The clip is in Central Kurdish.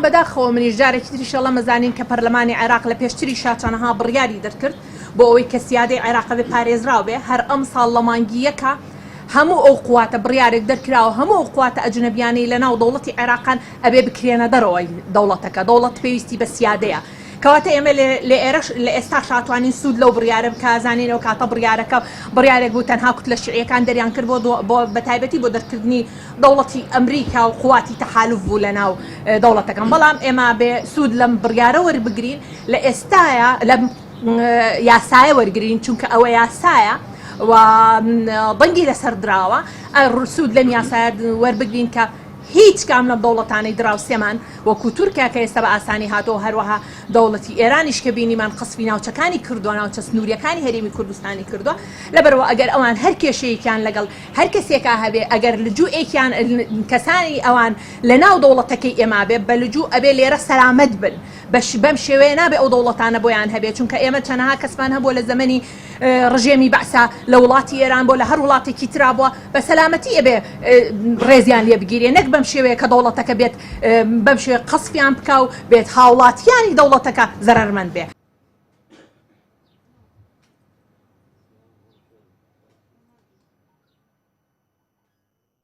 بەداخەوە منیش جارێکی تریشەڵە مەزانین کە پەرلەمانی عێراق لە پێشتری شاچانەها بڕیاری دەرکرد بۆ ئەوەی کە سیادەی عێراق بێ پارێزراو بێ هەر ئەم ساڵ لە مانگیەکە هەموو ئەو قواتە بڕیارێک دەرکراوە هەموو ئەو قواتە ئەجنەبیانەی لە ناو دەوڵەتی عێراقان ئەبێ بکرێنە دەرەوەی دەوڵەتەکە دەوڵەت پێویستی بە سیادەیە کەواتە ئێمە لە ئێستا شاتوانین سوود لەو بڕیارە بکازانینەوە کاتە بڕیارێک بوو تەنها کوتلە شیعیەکان دەریان کرد بۆ بەتایبەتی بۆ دەرکردنی دەوڵەتی ئەمریکا و قواتی تەحالوف بوو لە ناو دەوڵەتەکان بەڵام ئێمە بێ سوود لەم بڕیارە وەربگرین لە ئێستاە لە یاسایە وەرگرین چونکە ئەوە یاسایە و بەنگی لەسەر دراوە سوود لەم یاسایە وەربگرین کە هیچ کام لەم دەوڵەتانەی دراوسێمان وەکو تورکیا کە ئێستا بە ئاسانی هاتەوە هەروەها دەوڵەتی ئێرانیش کە بینیمان قسفی ناوچەکانی کردووە ناوچە سنووریەکانی هەرێمی کوردستانی کردووە لەبەرەوە ئەگەر ئەوان هەر کێشەیەکیان لەگەڵ هەر کەسێکا هەبێ ئەگەر لجوئێکیان کەسانی ئەوان لە ناو دەوڵەتەکەی ئێمە بێ بە لجوء ئەبێ لێرە سەلامەت بن بەم شێوەیە نابێ ئەو دەوڵەتانە بۆیان هەبێ چونکە ئێمە چەندەها کەسمان هەبووە لە زەمەنی ڕژێمی بەعسا لە وڵاتی ئێران بۆ لە هەر وڵاتێکی ترا بووە بە سەلامەتی ئەبێ ڕێزیان لێ بگیرێ نەک بەم شێوەیە کە دەوڵەتەکە بێت بەم شێوەیە قەسفیان بکە و بێت هاوڵاتیانی دەوڵەتەکە زەرەرمەند بێ